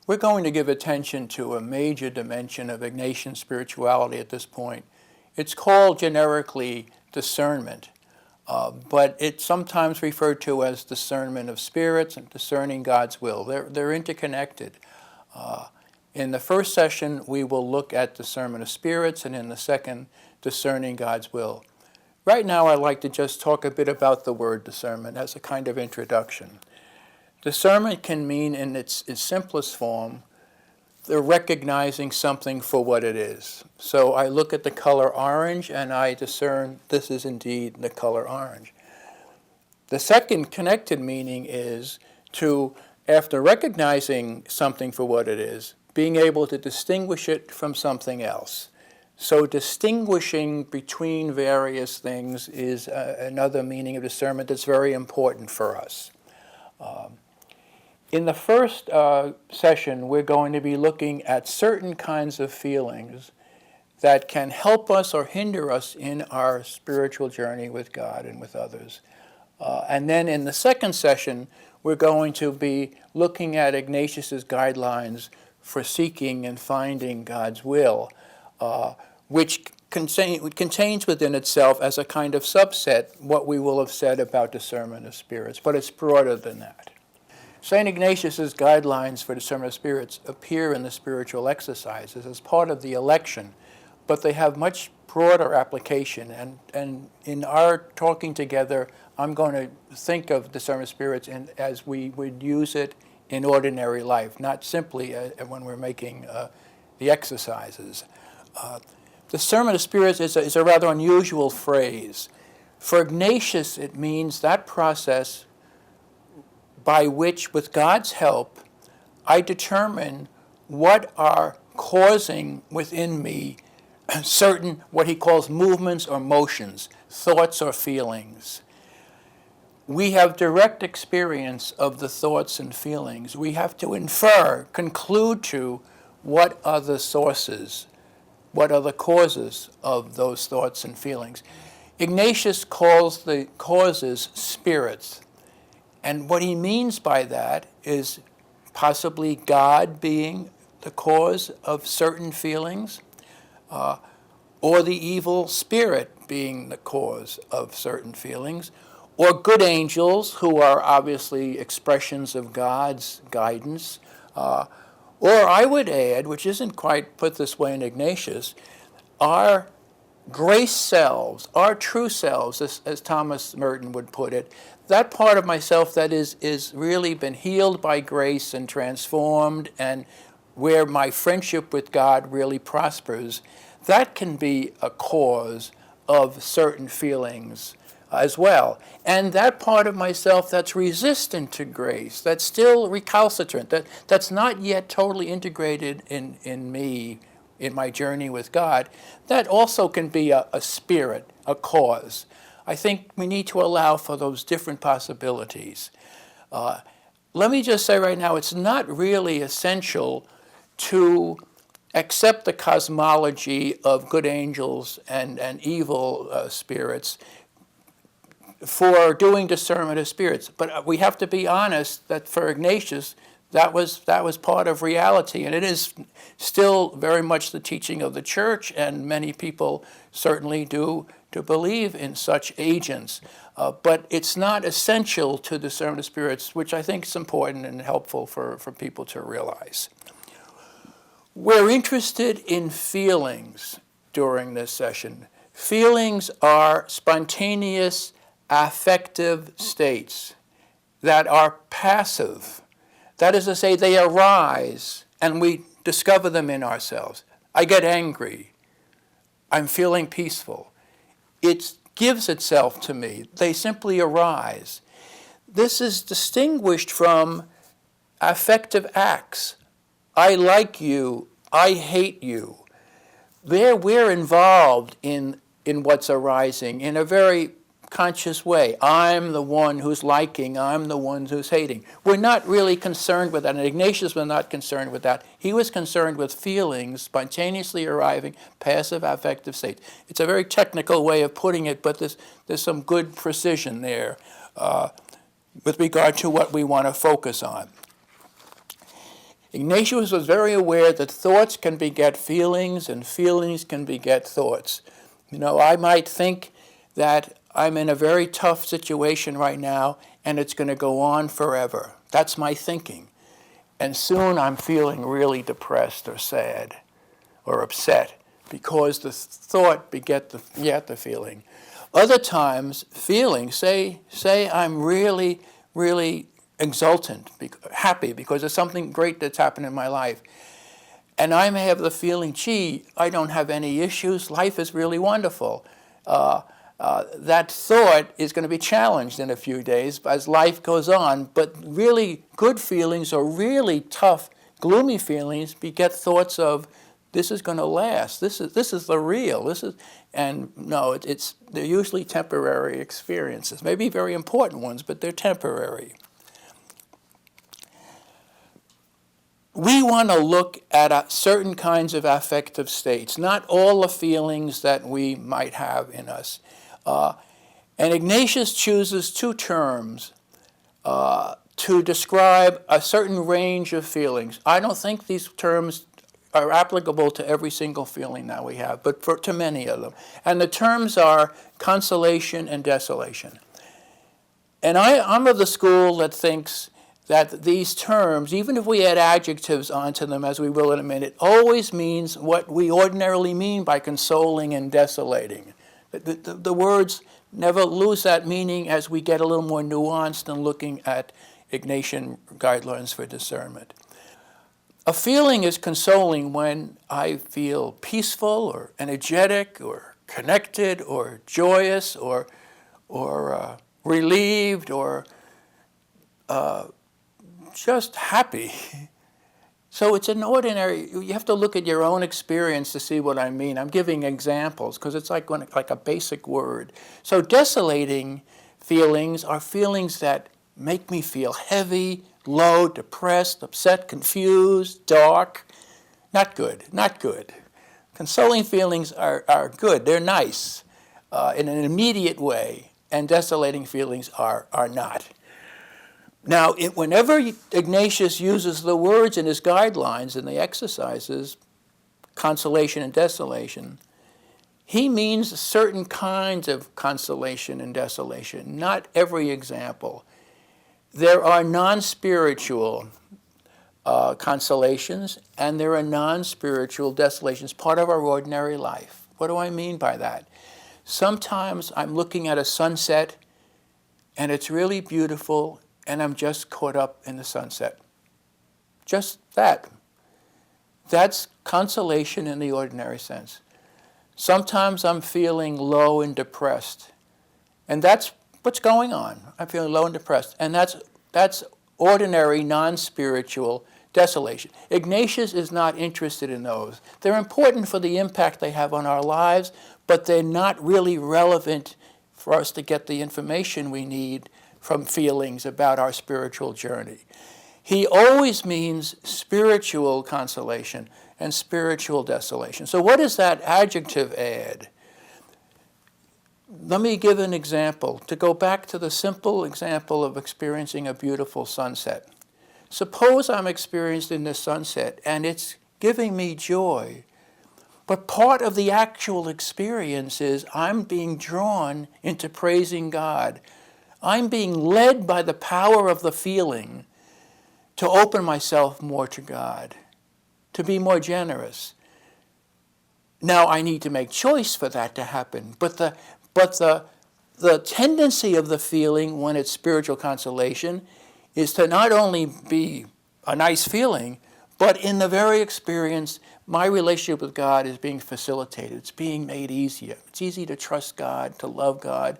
We're going to give attention to a major dimension of Ignatian spirituality at this point. It's called generically discernment, but it's sometimes referred to as discernment of spirits and discerning God's will. They're interconnected. In the first session, we will look at discernment of spirits, and in the second, discerning God's will. Right now, I'd like to just talk a bit about the word discernment as a kind of introduction. Discernment can mean, in its simplest form, the recognizing something for what it is. So I look at the color orange and I discern this is indeed the color orange. The second connected meaning is to, after recognizing something for what it is, being able to distinguish it from something else. So distinguishing between various things is another meaning of discernment that's very important for us. In the first session, we're going to be looking at certain kinds of feelings that can help us or hinder us in our spiritual journey with God and with others. And then in the second session, we're going to be looking at Ignatius's guidelines for seeking and finding God's will, which contains within itself as a kind of subset what we will have said about discernment of spirits, but it's broader than that. St. Ignatius's guidelines for discernment of spirits appear in the spiritual exercises as part of the election, but they have much broader application. And in our talking together, I'm going to think of discernment of spirits as we would use it in ordinary life, not simply when we're making the exercises. Discernment of spirits is a rather unusual phrase. For Ignatius, it means that process by which, with God's help, I determine what are causing within me certain, what he calls movements or motions, thoughts or feelings. We have direct experience of the thoughts and feelings. We have to infer, conclude to what are the sources, what are the causes of those thoughts and feelings. Ignatius calls the causes spirits. And what he means by that is possibly God being the cause of certain feelings, or the evil spirit being the cause of certain feelings, or good angels who are obviously expressions of God's guidance, or I would add, which isn't quite put this way in Ignatius, our grace selves, our true selves, as Thomas Merton would put it, that part of myself that is really been healed by grace and transformed, and where my friendship with God really prospers, that can be a cause of certain feelings as well. And that part of myself that's resistant to grace, that's still recalcitrant, that's not yet totally integrated in me, in my journey with God, that also can be a spirit, a cause. I think we need to allow for those different possibilities. Let me just say right now, it's not really essential to accept the cosmology of good angels and evil spirits for doing discernment of spirits. But we have to be honest that for Ignatius, that was part of reality, and it is still very much the teaching of the church, and many people certainly do believe in such agents. But it's not essential to discern the spirits, which I think is important and helpful for people to realize. We're interested in feelings during this session. Feelings are spontaneous affective states that are passive. That is to say, they arise and we discover them in ourselves. I get angry. I'm feeling peaceful. It gives itself to me. They simply arise. This is distinguished from affective acts. I like you. I hate you. There we're involved in what's arising in a very conscious way. I'm the one who's liking. I'm the one who's hating. We're not really concerned with that. And Ignatius was not concerned with that. He was concerned with feelings spontaneously arriving, passive affective states. It's a very technical way of putting it, but there's some good precision there with regard to what we want to focus on. Ignatius was very aware that thoughts can beget feelings and feelings can beget thoughts. I might think that I'm in a very tough situation right now and it's going to go on forever. That's my thinking. And soon I'm feeling really depressed or sad or upset because the thought beget the feeling. Other times, feelings, say I'm really, really exultant, happy because there's something great that's happened in my life. And I may have the feeling, gee, I don't have any issues, life is really wonderful. That thought is going to be challenged in a few days as life goes on, but really good feelings or really tough, gloomy feelings beget thoughts of, this is going to last, this is the real, they're usually temporary experiences, maybe very important ones, but they're temporary. We want to look at certain kinds of affective states, not all the feelings that we might have in us. And Ignatius chooses two terms to describe a certain range of feelings. I don't think these terms are applicable to every single feeling that we have, but to many of them. And the terms are consolation and desolation. And I'm of the school that thinks that these terms, even if we add adjectives onto them, as we will in a minute, always means what we ordinarily mean by consoling and desolating. The words never lose that meaning as we get a little more nuanced in looking at Ignatian guidelines for discernment. A feeling is consoling when I feel peaceful or energetic or connected or joyous or relieved or just happy. So it's an ordinary, you have to look at your own experience to see what I mean. I'm giving examples because it's like a basic word. So desolating feelings are feelings that make me feel heavy, low, depressed, upset, confused, dark. Not good. Consoling feelings are good, they're nice in an immediate way, and desolating feelings are not. Now, whenever Ignatius uses the words in his guidelines and the exercises, consolation and desolation, he means certain kinds of consolation and desolation, not every example. There are non-spiritual consolations and there are non-spiritual desolations, part of our ordinary life. What do I mean by that? Sometimes I'm looking at a sunset and it's really beautiful and I'm just caught up in the sunset. Just that. That's consolation in the ordinary sense. Sometimes I'm feeling low and depressed. And that's what's going on. I'm feeling low and depressed. And that's ordinary, non-spiritual desolation. Ignatius is not interested in those. They're important for the impact they have on our lives, but they're not really relevant for us to get the information we need from feelings about our spiritual journey. He always means spiritual consolation and spiritual desolation. So what does that adjective add? Let me give an example. To go back to the simple example of experiencing a beautiful sunset. Suppose I'm experiencing this sunset and it's giving me joy, but part of the actual experience is I'm being drawn into praising God. I'm being led by the power of the feeling to open myself more to God, to be more generous. Now I need to make choice for that to happen, but the tendency of the feeling when it's spiritual consolation is to not only be a nice feeling, but in the very experience, my relationship with God is being facilitated. It's being made easier. It's easy to trust God, to love God.